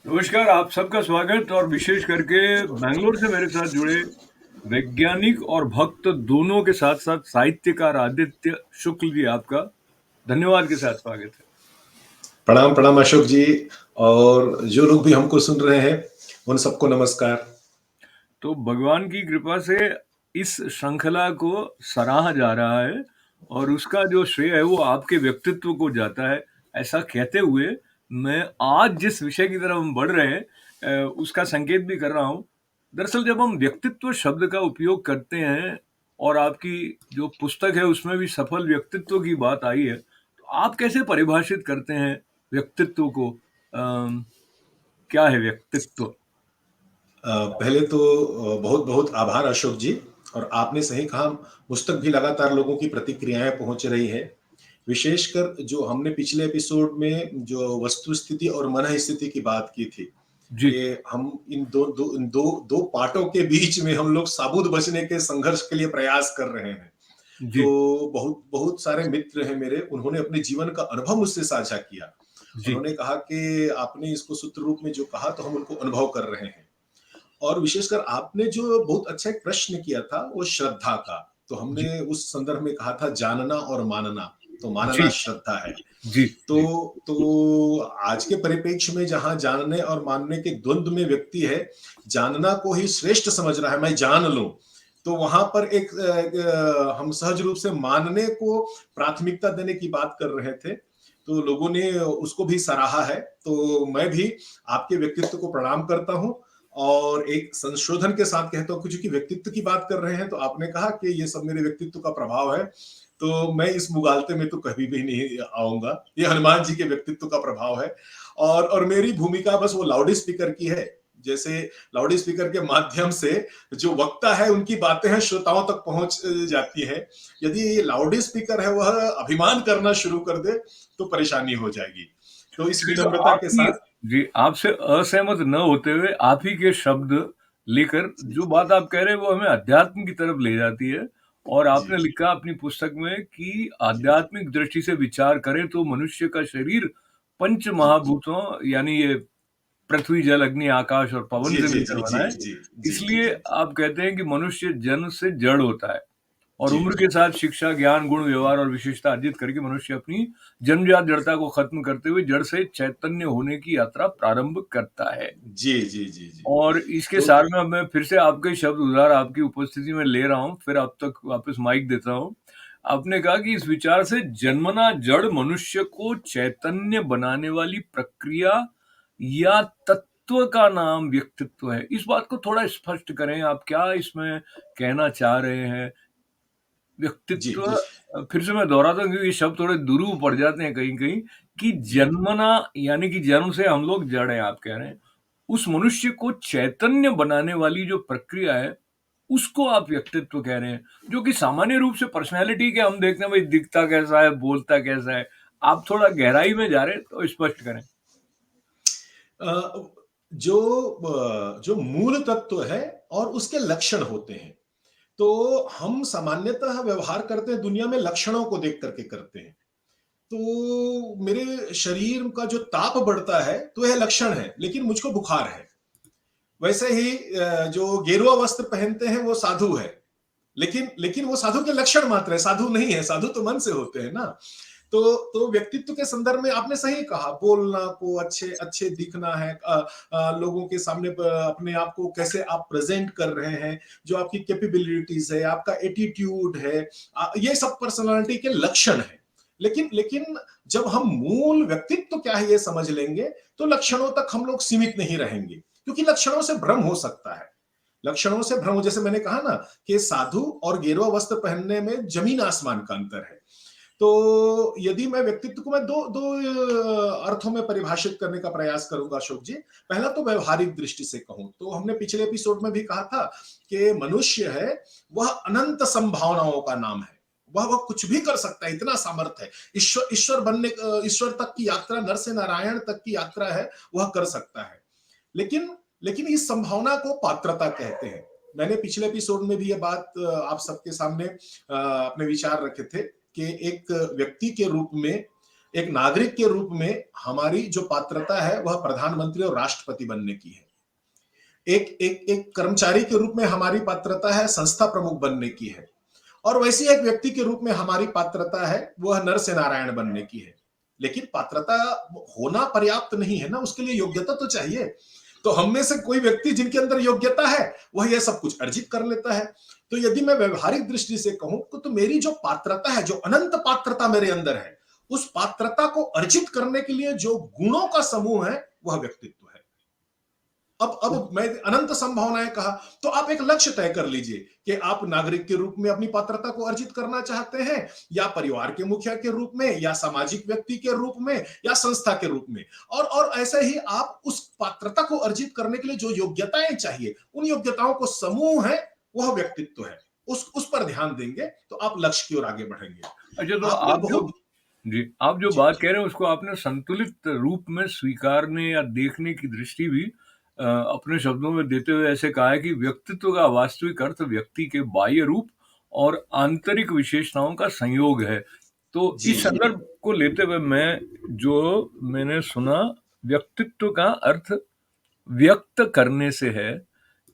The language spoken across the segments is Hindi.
नमस्कार, आप सबका स्वागत और विशेष करके बैंगलोर से मेरे साथ जुड़े वैज्ञानिक और भक्त दोनों के साथ-साथ साहित्यकार आदित्य शुक्ल जी आपका धन्यवाद के साथ स्वागत है। प्रणाम, प्रणाम अशोक जी। और जो लोग भी हमको सुन रहे हैं, उन सबको नमस्कार। तो भगवान की कृपा से इस श्रृंखला को सराहा जा रहा है और उसका जो श्रेय है वो आपके व्यक्तित्व को जाता है। ऐसा कहते हुए मैं आज जिस विषय की तरफ हम बढ़ रहे हैं उसका संकेत भी कर रहा हूँ। दरअसल जब हम व्यक्तित्व शब्द का उपयोग करते हैं और आपकी जो पुस्तक है उसमें भी सफल व्यक्तित्व की बात आई है, तो आप कैसे परिभाषित करते हैं व्यक्तित्व को? क्या है व्यक्तित्व? पहले तो बहुत-बहुत आभार अशोक जी। और आपने सही कहा, मुझ तक भी लगातार लोगों की प्रतिक्रियाएँ पहुँच रही हैं। विशेषकर जो हमने पिछले एपिसोड में जो वस्तु स्थिति और मन स्थिति की बात की थी, जी, कि हम इन दो पार्टों के बीच में हम लोग साबुत बचने के संघर्ष के लिए प्रयास कर रहे हैं। जी, तो बहुत बहुत सारे मित्र हैं मेरे, उन्होंने अपने जीवन का अनुभव मुझसे साझा किया। जी। उन्होंने कहा कि आपने इसको सूत्र रूप में जो कहा, तो हम उनको अनुभव कर रहे हैं। और विशेषकर आपने जो बहुत अच्छा एक प्रश्न किया था, वो श्रद्धा का। तो जी, हमने उस संदर्भ में कहा था जानना और मानना। तो मानना जी, श्रद्धा है। जी, तो जी, तो आज के परिप्रेक्ष्य में जहां जानने और मानने के द्वंद्व में व्यक्ति है, जानना को ही श्रेष्ठ समझ रहा है, मैं जान लूं। तो वहां पर एक हम सहज रूप से मानने को प्राथमिकता देने की बात कर रहे थे। तो लोगों ने उसको भी सराहा है। तो मैं भी आपके व्यक्तित्व को प्रणाम करता हूं। और एक संशोधन के साथ कहता हूं कि चूंकि व्यक्तित्व की बात कर रहे हैं, तो आपने कहा कि ये सब मेरे व्यक्तित्व का प्रभाव है। तो मैं इस मुगालते में तो कभी भी नहीं आऊंगा। ये हनुमान जी के व्यक्तित्व का प्रभाव है। और मेरी भूमिका बस वो लाउड स्पीकर की है। जैसे लाउड स्पीकर के माध्यम से जो वक्ता है, उनकी बातें हैं श्रोताओं तक पहुंच जाती है। यदि ये लाउड स्पीकर है वह अभिमान करना शुरू कर दे, तो परेशानी हो जाएगी। तो इस चलिए तो विनम्रता के आपकी साथ। जी, आपसे असहमत न होते हुए आप ही के शब्द लेकर जी, जो बात आप कह रहे हैं वो हमें अध्यात्म की तरफ ले जाती है और जी, आपने जी, लिखा अपनी पुस्तक में कि जी, आध्यात्मिक दृष्टि से विचार करें तो मनुष्य का शरीर पंच जी, जी, महाभूतों यानी ये पृथ्वी, जल, अग्नि, आकाश और पवन जी, से जी, मिलकर जी, बना जी, है। जी, जी, जी, इसलिए जी, आप कहते हैं कि मनुष्य जन्म से जड़ होता है और जी, उम्र के साथ शिक्षा, ज्ञान, गुण, व्यवहार और विशेषता अर्जित करके मनुष्य अपनी जन्मजात जड़ता को खत्म करते हुए जड़ से चैतन्य होने की यात्रा प्रारंभ करता है। जी, जी, जी, जी। और इसके तो सार में अब मैं फिर से आपके ही शब्द उधार आपकी उपस्थिति में ले रहा हूँ, फिर आप तक वापस माइक देता हूँ। आपने कहा कि इस विचार से जन्मना जड़ मनुष्य को चैतन्य बनाने वाली प्रक्रिया या तत्व का नाम व्यक्तित्व है। इस बात को थोड़ा स्पष्ट करें, आप क्या इसमें कहना चाह रहे हैं? जी, व्यक्तित्व फिर से मैं दोहराता हूँ क्योंकि ये शब्द थोड़े दुरूह पड़ जाते हैं कहीं-कहीं कि जी। जन्मना यानी कि जन्म से हम लोग जड़ हैं, आप कह रहे हैं। उस मनुष्य को चैतन्य बनाने वाली जो प्रक्रिया है, उसको आप व्यक्तित्व कह रहे हैं, जो कि सामान्य रूप से पर्सनैलिटी के हम देखते हैं भाई दिखता कैसा है, बोलता कैसा है। आप थोड़ा गहराई में जा रहे हैं तो स्पष्ट करें। अ, जो मूल तत्व है और उसके लक्षण होते हैं। तो हम सामान्यतः व्यवहार करते हैं दुनिया में लक्षणों को देख करके करते हैं। तो मेरे शरीर का जो ताप बढ़ता है, तो यह लक्षण है, लेकिन मुझको बुखार है। वैसे ही जो गेरुआ वस्त्र पहनते हैं वो साधु है। लेकिन लेकिन वो साधु के लक्षण मात्र है, साधु नहीं है। साधु तो मन से होते हैं ना। तो व्यक्तित्व के संदर्भ में आपने सही कहा, बोलना को अच्छे अच्छे दिखना है, लोगों के सामने अपने आप को कैसे आप प्रेजेंट कर रहे हैं, जो आपकी कैपेबिलिटीज है, आपका एटीट्यूड है, ये सब पर्सनालिटी के लक्षण है। लेकिन लेकिन जब हम मूल व्यक्तित्व क्या है ये समझ लेंगे, तो लक्षणों तक हम लोग सीमित नहीं रहेंगे, क्योंकि लक्षणों से भ्रम हो सकता है। लक्षणों से भ्रम, जैसे मैंने कहा ना, कि साधु और गेरुआ वस्त्र पहनने में जमीन आसमान का अंतर है। तो यदि मैं व्यक्तित्व को मैं दो दो अर्थों में परिभाषित करने का प्रयास करूंगा अशोक जी। पहला तो व्यवहारिक दृष्टि से कहूं, तो हमने पिछले एपिसोड में भी कहा था कि मनुष्य है वह अनंत संभावनाओं का नाम है। वह कुछ भी कर सकता है, इतना सामर्थ्य है। ईश्वर ईश्वर बनने, ईश्वर तक की यात्रा, नर से नारायण तक की यात्रा है, वह कर सकता है। लेकिन लेकिन इस संभावना को पात्रता कहते हैं। मैंने पिछले एपिसोड में भी यह बात आप सबके सामने अपने विचार रखे थे कि एक व्यक्ति के रूप में एक नागरिक के रूप में हमारी जो पात्रता है वह प्रधानमंत्री और राष्ट्रपति बनने की है। एक एक एक कर्मचारी के रूप में हमारी पात्रता है संस्था प्रमुख बनने की है। और वैसे एक व्यक्ति के रूप में हमारी पात्रता है वह नर से नारायण बनने की है। लेकिन पात्रता होना पर्याप्त नहीं है ना, उसके लिए योग्यता तो चाहिए। तो हम में से कोई व्यक्ति जिनके अंदर योग्यता है वह यह सब कुछ अर्जित कर लेता है। तो यदि मैं व्यवहारिक दृष्टि से कहूं तो मेरी जो पात्रता है, जो अनंत पात्रता मेरे अंदर है, उस पात्रता को अर्जित करने के लिए जो गुणों का समूह है वह व्यक्तित्व है। अब मैं अनंत संभावनाएं कहा, तो आप एक लक्ष्य तय कर लीजिए कि आप नागरिक के रूप में अपनी पात्रता को अर्जित करना चाहते हैं, या परिवार के मुखिया के रूप में, या सामाजिक व्यक्ति के रूप में, या संस्था के रूप में। और ऐसे ही आप उस पात्रता को अर्जित करने के लिए जो योग्यताएं चाहिए, उन योग्यताओं को समूह है वह व्यक्तित्व है। उस पर ध्यान देंगे तो आप लक्ष्य की ओर आगे बढ़ेंगे। अच्छा, तो आपने आप जो बहुत जी, आप जो जी बात जी कह रहे हैं उसको आपने संतुलित रूप में स्वीकारने या देखने की दृष्टि भी अपने शब्दों में देते हुए ऐसे कहा है कि व्यक्तित्व का वास्तविक अर्थ व्यक्ति के बाह्य रूप और आंतरिक विशेषताओं का संयोग है। तो जी इस जी संदर्भ को लेते हुए मैंने सुना, व्यक्तित्व का अर्थ व्यक्त करने से है,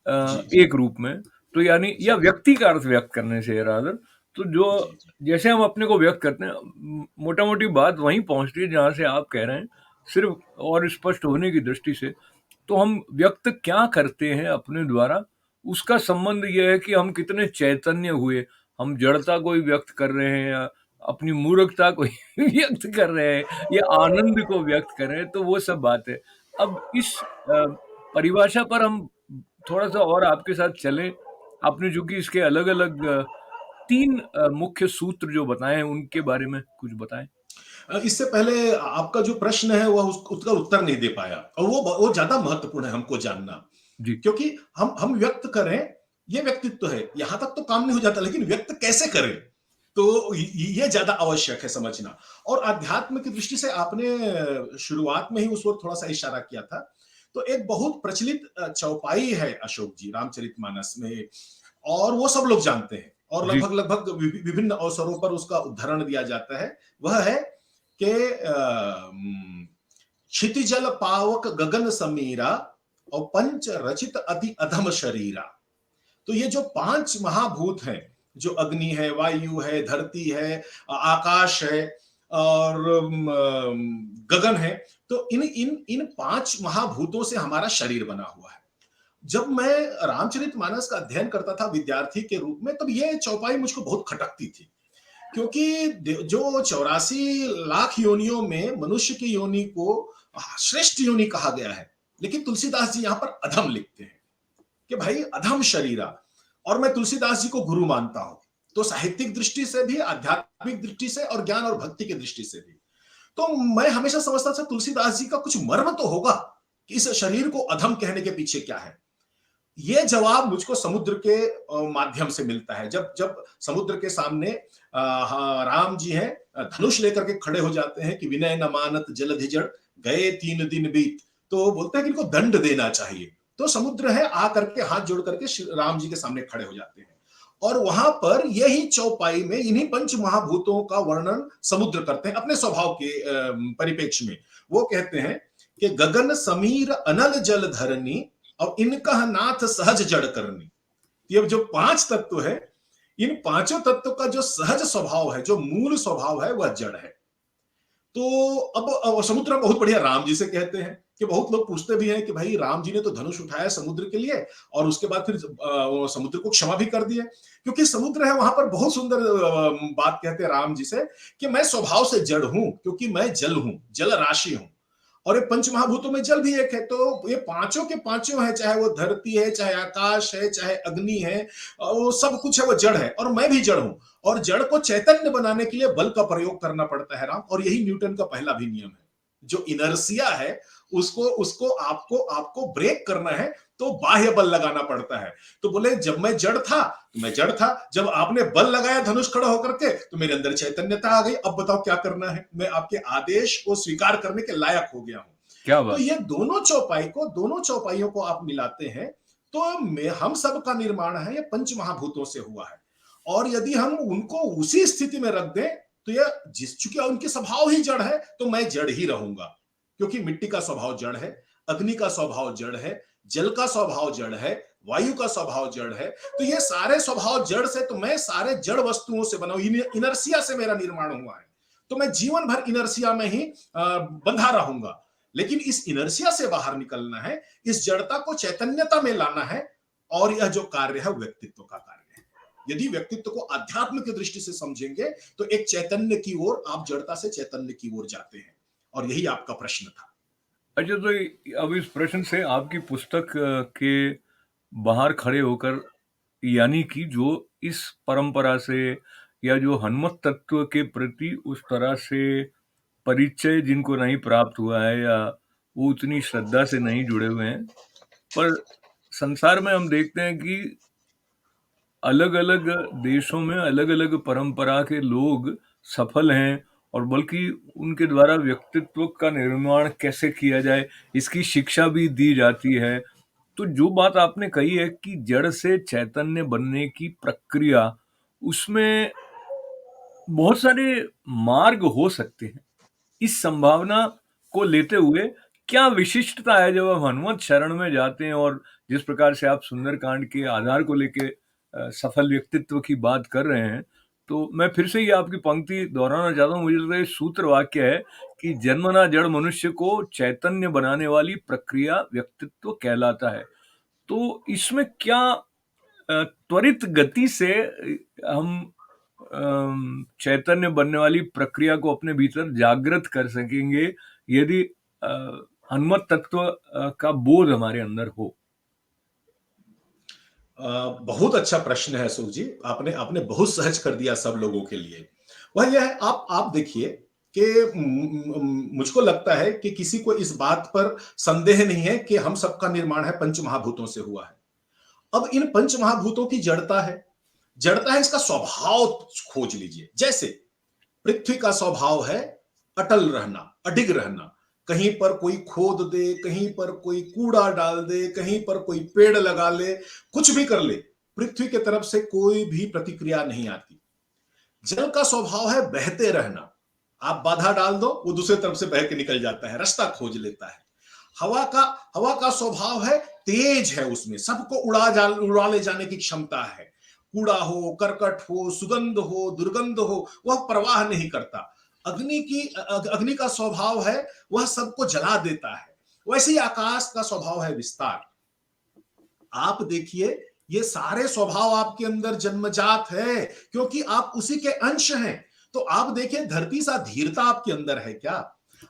जी जी एक रूप में, तो यानी या जी व्यक्ति का अर्थ व्यक्त करने से है रादर। तो जो जी जी जैसे हम अपने को व्यक्त करते हैं, मोटा मोटी बात वहीं पहुंचती है जहां से आप कह रहे हैं, सिर्फ और स्पष्ट होने की दृष्टि से। तो हम व्यक्त क्या करते हैं अपने द्वारा, उसका संबंध यह है कि हम कितने चैतन्य हुए। हम जड़ता को ही व्यक्त कर रहे हैं, या अपनी मूर्खता को ही व्यक्त कर रहे हैं, या आनंद को व्यक्त कर रहे हैं, तो वो सब बात है। अब इस परिभाषा पर हम थोड़ा सा और आपके साथ चलें। आपने चूंकि इसके अलग अलग 3 मुख्य सूत्र जो बताए हैं उनके बारे में कुछ बताएं। इससे पहले आपका जो प्रश्न है वह उसका उत्तर नहीं दे पाया, और वो ज्यादा महत्वपूर्ण है हमको जानना। जी। क्योंकि हम व्यक्त करें, ये व्यक्तित्व है, यहां तक तो काम नहीं हो जाता, लेकिन व्यक्त कैसे करें, तो ये ज्यादा आवश्यक है समझना। और अध्यात्म की दृष्टि से आपने शुरुआत में ही उस ओर थोड़ा सा इशारा किया था। तो एक बहुत प्रचलित चौपाई है अशोक जी रामचरितमानस में, और वो सब लोग जानते हैं, और जी। लगभग लगभग विभिन्न अवसरों पर उसका उदाहरण दिया जाता है। वह है कि क्षितिजल पावक गगन समीरा और पंच रचित अति अधम शरीरा। तो ये जो 5 महाभूत हैं, जो अग्नि है, वायु है, धरती है, आकाश है, और गगन है, तो इन इन इन 5 महाभूतों से हमारा शरीर बना हुआ है। जब मैं रामचरितमानस का अध्ययन करता था विद्यार्थी के रूप में, तब ये चौपाई मुझको बहुत खटकती थी। क्योंकि जो 84 लाख योनियों में मनुष्य की योनि को श्रेष्ठ योनि कहा गया है, लेकिन तुलसीदास जी यहां पर अधम लिखते हैं कि भाई अधम शरीरा। और मैं तुलसीदास जी को गुरु मानता हूं, तो साहित्यिक दृष्टि से भी, आध्यात्मिक दृष्टि से, और ज्ञान और भक्ति की दृष्टि से भी। तो मैं हमेशा समझता था तुलसीदास जी का कुछ मर्म तो होगा कि इस शरीर को अधम कहने के पीछे क्या है। ये जवाब मुझको समुद्र के माध्यम से मिलता है। जब जब समुद्र के सामने राम जी हैं, धनुष लेकर के खड़े हो जाते हैं कि विनय न मानत जलधिजड़, गए 3 दिन बीत। तो बोलते हैं कि इनको दंड देना चाहिए। तो समुद्र है आकर के हाथ जोड़ करके राम जी के सामने खड़े हो जाते हैं, और वहां पर यही चौपाई में इन्हीं पंच महाभूतों का वर्णन समुद्र करते हैं अपने स्वभाव के परिप्रेक्ष्य में। वो कहते हैं कि गगन समीर अनल जल धरनी और इनका नाथ सहज जड़ करनी। ये जो 5 तत्व है, इन पांचों तत्व का जो सहज स्वभाव है, जो मूल स्वभाव है, वह जड़ है। तो अब समुद्र बहुत बढ़िया राम जी से कहते हैं कि बहुत लोग पूछते भी हैं कि भाई राम जी ने तो धनुष उठाया समुद्र के लिए, और उसके बाद फिर समुद्र को क्षमा भी कर दिया। क्योंकि समुद्र है वहां पर बहुत सुंदर बात कहते हैं राम जी से कि मैं स्वभाव से जड़ हूं, क्योंकि मैं जल हूं, जल राशि हूं। और ये पंच महाभूतों में जल भी एक है। तो ये पांचों के पांचों है, चाहे वो धरती है, चाहे आकाश है, चाहे अग्नि है, वो सब कुछ है, वो जड़ है, और मैं भी जड़ हूं। और जड़ को चैतन्य बनाने के लिए बल का प्रयोग करना पड़ता है राम, और यही न्यूटन का पहला भी नियम है। जो इनर्सिया है, उसको उसको आपको आपको ब्रेक करना है, तो बाह्य बल लगाना पड़ता है। तो बोले जब मैं जड़ था तो मैं जड़ था, जब आपने बल लगाया धनुष खड़ा होकर के, तो मेरे अंदर चैतन्यता आ गई। अब बताओ क्या करना है, मैं आपके आदेश को स्वीकार करने के लायक हो गया हूं। क्या तो बात! ये दोनों चौपाइयों को आप मिलाते हैं, तो हम सब का निर्माण है ये पंच महाभूतों से हुआ है। और यदि हम उनको उसी स्थिति में रख दें, तो यह जिस चूंकि उनके स्वभाव ही जड़ है, तो मैं जड़ ही रहूंगा, क्योंकि मिट्टी का स्वभाव जड़ है, अग्नि का स्वभाव जड़ है, जल का स्वभाव जड़ है, वायु का स्वभाव जड़ है। तो ये सारे स्वभाव जड़ से, तो मैं सारे जड़ वस्तुओं से बना हूं, इनर्सिया से मेरा निर्माण हुआ है। तो मैं जीवन भर इनर्सिया में ही बंधा रहूंगा। लेकिन इस इनर्सिया से बाहर निकलना है, इस जड़ता को चैतन्यता में लाना है, और यह जो कार्य है व्यक्तित्व का कार्य है। यदि व्यक्तित्व को अध्यात्म की दृष्टि से समझेंगे, तो एक चैतन्य की ओर, आप जड़ता से चैतन्य की ओर जाते हैं, और यही आपका प्रश्न था। अच्छा, तो अब इस प्रश्न से आपकी पुस्तक के बाहर खड़े होकर, यानी कि जो इस परंपरा से या जो हनुमत तत्व के प्रति उस तरह से परिचय जिनको नहीं प्राप्त हुआ है, या वो उतनी श्रद्धा से नहीं जुड़े हुए हैं, पर संसार में हम देखते हैं कि अलग-अलग देशों में अलग-अलग परंपरा के लोग सफल हैं, और बल्कि उनके द्वारा व्यक्तित्व का निर्माण कैसे किया जाए, इसकी शिक्षा भी दी जाती है। तो जो बात आपने कही है कि जड़ से चैतन्य बनने की प्रक्रिया, उसमें बहुत सारे मार्ग हो सकते हैं। इस संभावना को लेते हुए क्या विशिष्टता है जब आप हनुमत शरण में जाते हैं, और जिस प्रकार से आप सुंदरकांड के आधार को लेके सफल व्यक्तित्व की बात कर रहे हैं, तो मैं फिर से ये आपकी पंक्ति दोहराना चाहता हूँ। मुझे लगता है ये सूत्र वाक्य है कि जन्मना जड़ मनुष्य को चैतन्य बनाने वाली प्रक्रिया व्यक्तित्व कहलाता है। तो इसमें क्या त्वरित गति से हम चैतन्य बनने वाली प्रक्रिया को अपने भीतर जागृत कर सकेंगे, यदि अ, हनुमत तत्व का बोध हमारे अंदर हो? बहुत अच्छा प्रश्न है सुख जी, आपने आपने बहुत सहज कर दिया सब लोगों के लिए। वह यह है, आप देखिए कि मुझको लगता है कि किसी को इस बात पर संदेह नहीं है कि हम सबका निर्माण है पंच महाभूतों से हुआ है। अब इन पंच महाभूतों की जड़ता है, जड़ता है, इसका स्वभाव खोज लीजिए। जैसे पृथ्वी का स्वभाव है अटल रहना, अडिग रहना। कहीं पर कोई खोद दे, कहीं पर कोई कूड़ा डाल दे, कहीं पर कोई पेड़ लगा ले, कुछ भी कर ले, पृथ्वी की तरफ से कोई भी प्रतिक्रिया नहीं आती। जल का स्वभाव है बहते रहना। आप बाधा डाल दो, वो दूसरे तरफ से बह के निकल जाता है, रास्ता खोज लेता है। हवा का हवा का स्वभाव है तेज है, उसमें सबको उड़ा ले जाने की क्षमता है। कूड़ा हो, करकट हो, सुगंध हो, दुर्गंध हो, वह परवाह नहीं करता। अग्नि का स्वभाव है, वह सबको जला देता है। वैसे ही आकाश का स्वभाव है विस्तार। आप देखिए, ये सारे स्वभाव आपके अंदर जन्मजात है, क्योंकि आप उसी के अंश हैं। तो आप देखिए, धरती सा धीरता आपके अंदर है क्या?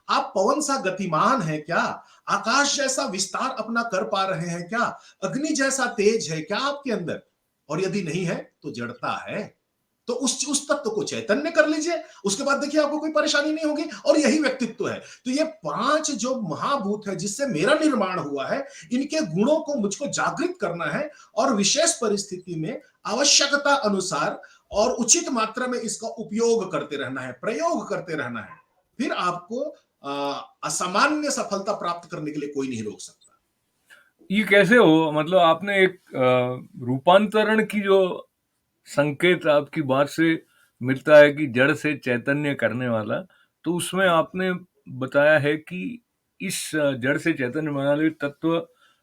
आप पवन सा गतिमान है क्या? आकाश जैसा विस्तार अपना कर पा रहे हैं क्या? अग्नि जैसा तेज है क्या आपके अंदर? और यदि नहीं है, तो जड़ता है। तो उस तत्व को चैतन्य कर लीजिए, उसके बाद देखिए आपको कोई परेशानी नहीं होगी, और यही व्यक्तित्व है। तो ये 5 जो महाभूत है जिससे मेरा निर्माण हुआ है, इनके गुणों को मुझको जागृत करना है, और विशेष परिस्थिति में आवश्यकता अनुसार और उचित मात्रा में इसका उपयोग करते रहना है, प्रयोग करते रहना है। फिर आपको असामान्य सफलता प्राप्त करने के लिए कोई नहीं रोक सकता। ये कैसे हो? मतलब आपने एक रूपांतरण की जो संकेत आपकी बात से मिलता है कि जड़ से चैतन्य करने वाला, तो उसमें आपने बताया है कि इस जड़ से चैतन्य बनाने वाले तत्व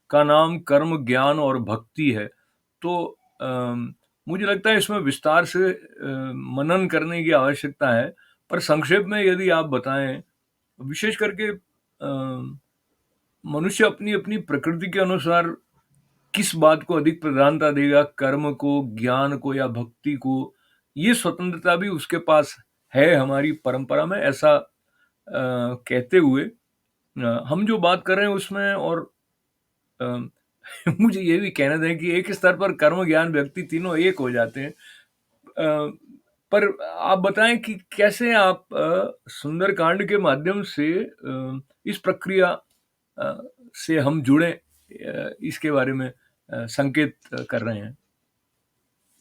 का नाम कर्म, ज्ञान और भक्ति है। तो मुझे लगता है इसमें विस्तार से मनन करने की आवश्यकता है, पर संक्षेप में यदि आप बताएं, विशेष करके मनुष्य अपनी अपनी प्रकृति के अनुसार किस बात को अधिक प्रधानता देगा, कर्म को, ज्ञान को या भक्ति को, ये स्वतंत्रता भी उसके पास है हमारी परंपरा में, ऐसा कहते हुए हम जो बात कर रहे हैं उसमें, और अ, मुझे ये भी कहना था कि एक स्तर पर कर्म, ज्ञान, भक्ति तीनों एक हो जाते हैं। पर आप बताएं कि कैसे आप सुंदरकांड के माध्यम से इस प्रक्रिया अ, से हम जुड़े, इसके बारे में संकेत कर रहे हैं।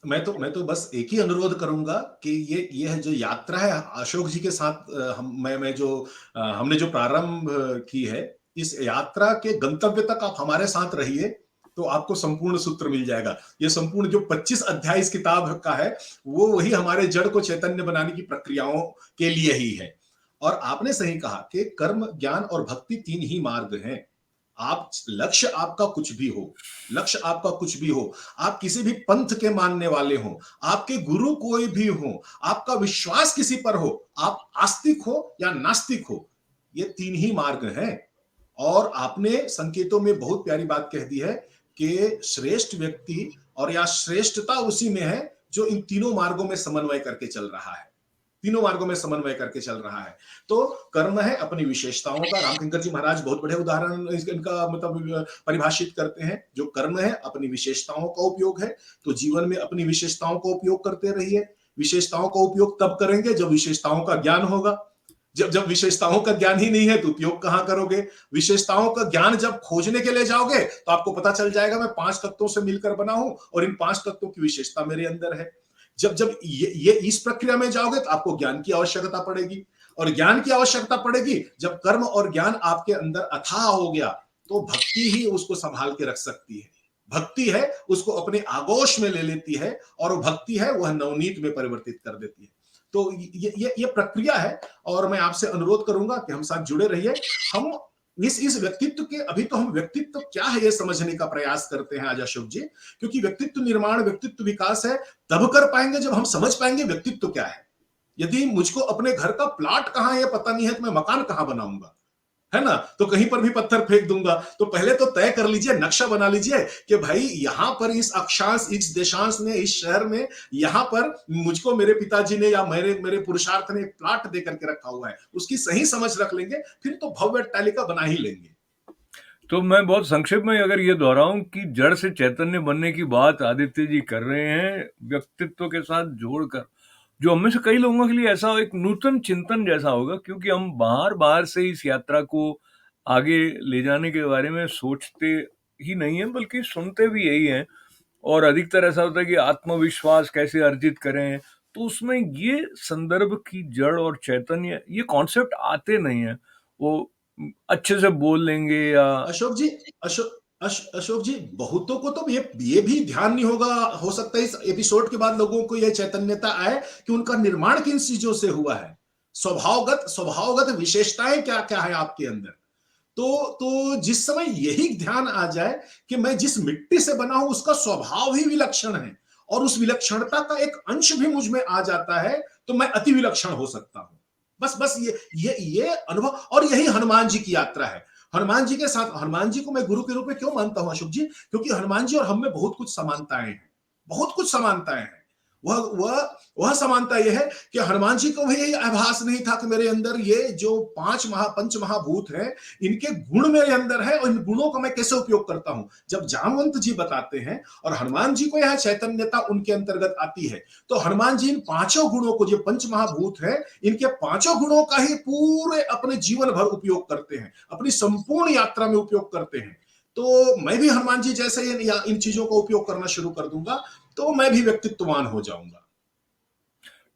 मैं तो बस एक ही अनुरोध करूंगा कि ये है जो यात्रा है अशोक जी के साथ, हम मैं जो हमने जो प्रारंभ की है, इस यात्रा के गंतव्य तक आप हमारे साथ रहिए, तो आपको संपूर्ण सूत्र मिल जाएगा। ये संपूर्ण जो 25 अध्याय इस किताब का है, वो वही हमारे जड़ को चैतन्य बनाने की प्रक्रियाओं के लिए ही है। और आपने सही कहा कि कर्म, ज्ञान और भक्ति 3 ही मार्ग हैं। आप लक्ष्य आपका कुछ भी हो, लक्ष्य आपका कुछ भी हो, आप किसी भी पंथ के मानने वाले हो, आपके गुरु कोई भी हो, आपका विश्वास किसी पर हो, आप आस्तिक हो या नास्तिक हो, ये 3 ही मार्ग हैं। और आपने संकेतों में बहुत प्यारी बात कह दी है कि श्रेष्ठ व्यक्ति और या श्रेष्ठता उसी में है जो इन तीनों मार्गों में समन्वय करके चल रहा है, तीनों मार्गों में समन्वय करके चल रहा है। तो कर्म है अपनी विशेषताओं का, रामकिंकर जी महाराज बहुत बड़े उदाहरण इनका मतलब परिभाषित करते हैं। जो कर्म है अपनी विशेषताओं का उपयोग है, तो जीवन में अपनी विशेषताओं का उपयोग करते रहिए। विशेषताओं का उपयोग तब करेंगे जब विशेषताओं का ज्ञान होगा। जब जब विशेषताओं का ज्ञान ही नहीं है तो उपयोग कहां करोगे? विशेषताओं का ज्ञान जब खोजने के लिए जाओगे तो आपको पता चल जाएगा मैं 5 तत्वों से मिलकर बना हूं और इन 5 तत्वों की विशेषता मेरे अंदर है। जब जब ये इस प्रक्रिया में जाओगे तो आपको ज्ञान की आवश्यकता पड़ेगी, और ज्ञान की आवश्यकता पड़ेगी जब कर्म और ज्ञान आपके अंदर अथाह हो गया, तो भक्ति ही उसको संभाल के रख सकती है। भक्ति है उसको अपने आगोश में ले लेती है, और वो भक्ति है वह नवनीत में परिवर्तित कर देती है। तो ये प्रक्रिया है, और मैं आपसे अनुरोध करूंगा कि हम साथ जुड़े रहिए। हम इस व्यक्तित्व के, अभी तो हम व्यक्तित्व क्या है ये समझने का प्रयास करते हैं आज अशोक जी, क्योंकि व्यक्तित्व निर्माण, व्यक्तित्व विकास है तब कर पाएंगे जब हम समझ पाएंगे व्यक्तित्व क्या है। यदि मुझको अपने घर का प्लॉट कहां है ये पता नहीं है तो मैं मकान कहां बनाऊंगा, है ना? तो कहीं पर भी पत्थर फेंक दूंगा। तो पहले तो तय कर लीजिए, नक्शा बना लीजिए कि भाई यहां पर इस अक्षांश, इस देशांश में, इस शहर में, यहां पर मुझको मेरे पिताजी ने या मेरे मेरे पुरुषार्थ ने एक प्लॉट दे करके रखा हुआ है। उसकी सही समझ रख लेंगे, फिर तो भव्य अट्टालिका बना ही लेंगे। तो मैं बहुत संक्षेप में अगर ये दोहराऊं कि जड़ से चैतन्य बनने की बात आदित्य जी कर रहे हैं व्यक्तित्व के साथ जोड़कर, जो हम में से कई लोगों के लिए ऐसा एक नूतन चिंतन जैसा होगा, क्योंकि हम बाहर बाहर से इस यात्रा को आगे ले जाने के बारे में सोचते ही नहीं है, बल्कि सुनते भी यही हैं। और अधिकतर ऐसा होता है कि आत्मविश्वास कैसे अर्जित करें, तो उसमें ये संदर्भ की जड़ और चैतन्य ये कॉन्सेप्ट आते नहीं है। वो अच्छे से बोल लेंगे या अशोक जी, अशोक जी, बहुतों को तो ये भी ध्यान नहीं होगा, हो सकता है इस एपिसोड के बाद लोगों को यह चैतन्यता आए कि उनका निर्माण किन चीजों से हुआ है, स्वभावगत स्वभावगत विशेषताएं क्या क्या है आपके अंदर। तो जिस समय यही ध्यान आ जाए कि मैं जिस मिट्टी से बना हूं उसका स्वभाव ही विलक्षण है, और उस विलक्षणता का एक अंश भी मुझ में आ जाता है, तो मैं अति विलक्षण हो सकता हूं। बस बस ये अनुभव, और यही हनुमान जी की यात्रा है। हनुमान जी के साथ, हनुमान जी को मैं गुरु के रूप में क्यों मानता हूं अशोक जी, क्योंकि हनुमान जी और हम में बहुत कुछ समानताएं हैं, बहुत कुछ समानताएं हैं। वह समानता यह है कि हनुमान जी को भी यही आभास नहीं था कि मेरे अंदर ये जो पंच महाभूत हैं, इनके गुण मेरे अंदर है, और इन गुणों का मैं कैसे उपयोग करता हूं। जब जामवंत जी बताते हैं और हनुमान जी को यह चैतन्यता उनके अंतर्गत आती है, तो हनुमान जी इन पांचों गुणों को, जो पंच महाभूत है, इनके पांचों गुणों का ही पूरे अपने जीवन भर उपयोग करते हैं, अपनी संपूर्ण यात्रा में उपयोग करते हैं। तो मैं भी हनुमान जी जैसे इन चीजों का उपयोग करना शुरू कर दूंगा, तो मैं भी व्यक्तित्ववान हो जाऊंगा।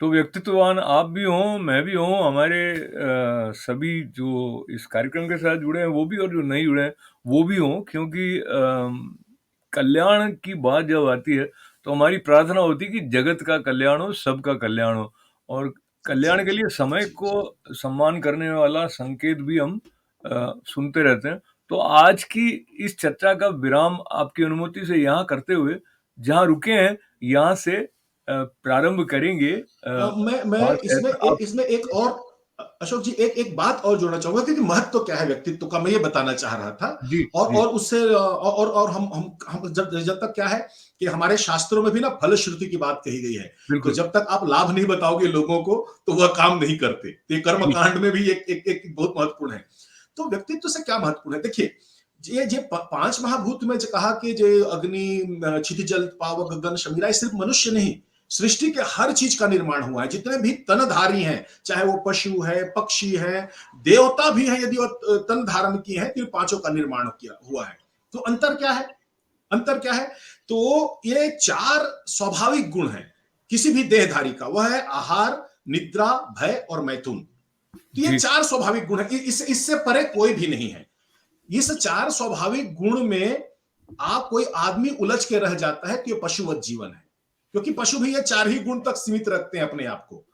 तो व्यक्तित्ववान आप भी हों, मैं भी हों, हमारे सभी जो इस कार्यक्रम के साथ जुड़े हैं वो भी, और जो नहीं जुड़े हैं वो भी हों, क्योंकि कल्याण की बात जब आती है तो हमारी प्रार्थना होती है कि जगत का कल्याण हो, सबका कल्याण हो। और कल्याण जी, के लिए समय जी। को सम्मान करने वाला संकेत भी हम सुनते रहते हैं। तो आज की इस चर्चा का विराम आपकी अनुमति से यहाँ करते हुए, जहाँ रुके हैं यहाँ से प्रारंभ करेंगे। मैं बात है आप। इसमें एक और, अशोक जी, एक एक बात और जोड़ना चाहूंगा, क्योंकि महत्व क्या है व्यक्तित्व का, मैं ये बताना चाह रहा था। जी, जी, और उससे और हम जब तक क्या है कि हमारे शास्त्रों में भी ना फलश्रुति की बात कही गई है। तो बिल्कुल, जब तक आप लाभ नहीं बताओगे लोगों को, तो वह काम नहीं करते। तो ये कर्म ठीक, कांड में भी एक बहुत महत्वपूर्ण है। तो व्यक्तित्व से क्या महत्वपूर्ण है, देखिए, ये पांच महाभूत में जो कहा कि जो अग्नि, क्षिति, जल, पावक, गगन, शमीरा, ये सिर्फ मनुष्य नहीं, सृष्टि के हर चीज का निर्माण हुआ है। जितने भी तनधारी हैं, चाहे वो पशु है, पक्षी है, देवता भी है, यदि वो तन धारण किए हैं, तो पांचों का निर्माण किया हुआ है। तो अंतर क्या है? अंतर क्या है? तो ये चार स्वाभाविक गुण हैं किसी भी देहधारी का, वह है आहार, निद्रा, भय और मैथुन। तो ये जी, चार स्वाभाविक गुण है, इससे परे कोई भी नहीं है। इस चार स्वाभाविक गुण में आप कोई आदमी उलझ के रह जाता है तो ये पशुवत जीवन है, क्योंकि पशु भी ये 4 ही गुण तक सीमित रखते हैं अपने आप को।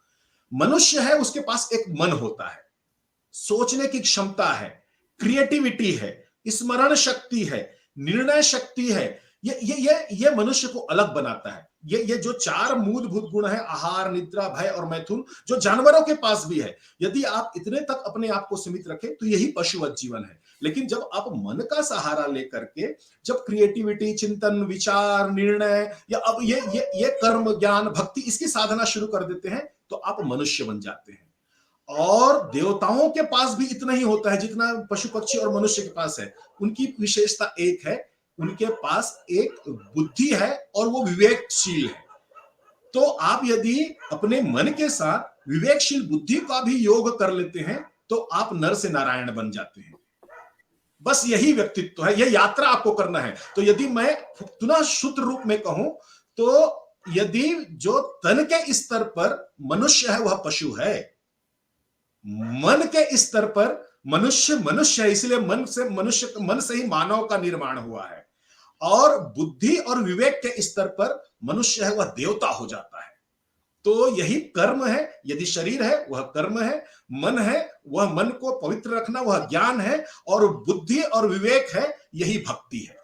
मनुष्य है, उसके पास एक मन होता है, सोचने की क्षमता है, क्रिएटिविटी है, स्मरण शक्ति है, निर्णय शक्ति है। ये मनुष्य को अलग बनाता है। ये जो 4 मूलभूत गुण है, आहार, निद्रा, भय और मैथुन, जो जानवरों के पास भी है, यदि आप इतने तक अपने आप को सीमित रखें तो यही पशुवत जीवन है। लेकिन जब आप मन का सहारा लेकर के, जब क्रिएटिविटी, चिंतन, विचार, निर्णय, या अब ये कर्म, ज्ञान, भक्ति, इसकी साधना शुरू कर देते हैं, तो आप मनुष्य बन जाते हैं। और देवताओं के पास भी इतना ही होता है जितना पशु पक्षी और मनुष्य के पास है। उनकी विशेषता एक है, उनके पास एक बुद्धि है और वो विवेकशील है। तो आप यदि अपने मन के साथ विवेकशील बुद्धि का भी योग कर लेते हैं तो आप नर से नारायण बन जाते हैं। बस यही व्यक्तित्व है, यह यात्रा आपको करना है। तो यदि मैं पुनः शुद्ध रूप में कहूं तो यदि जो तन के स्तर पर मनुष्य है वह पशु है, मन के स्तर पर मनुष्य मनुष्य है, इसलिए मन से ही मानव का निर्माण हुआ है। और बुद्धि और विवेक के स्तर पर मनुष्य है वह देवता हो जाता है। तो यही कर्म है। यदि शरीर है वह कर्म है, मन है वह मन को पवित्र रखना, वह ज्ञान है, और बुद्धि और विवेक है, यही भक्ति है।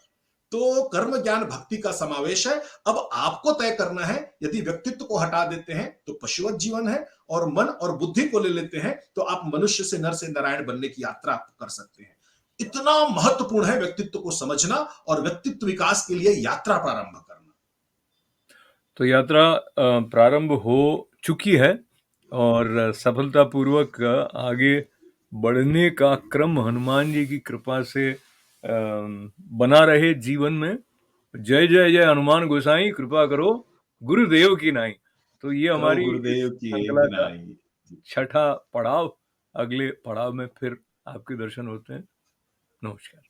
तो कर्म, ज्ञान, भक्ति का समावेश है। अब आपको तय करना है, यदि व्यक्तित्व को हटा देते हैं तो पशुवत जीवन है, और मन और बुद्धि को ले लेते हैं तो आप मनुष्य से नर से नारायण बनने की यात्रा आप कर सकते हैं। इतना महत्वपूर्ण है व्यक्तित्व को समझना और व्यक्तित्व विकास के लिए यात्रा प्रारंभ करना। तो यात्रा प्रारंभ हो चुकी है और सफलतापूर्वक आगे बढ़ने का क्रम हनुमान जी की कृपा से बना रहे जीवन में। जय जय जय हनुमान गोसाई, कृपा करो गुरुदेव की नाई। तो ये करो हमारी इस गुरुदेव की श्रृंखला का नाई। 6ठा पड़ाव। अगले पड़ाव में फिर आपके दर्शन होते हैं। नमस्कार।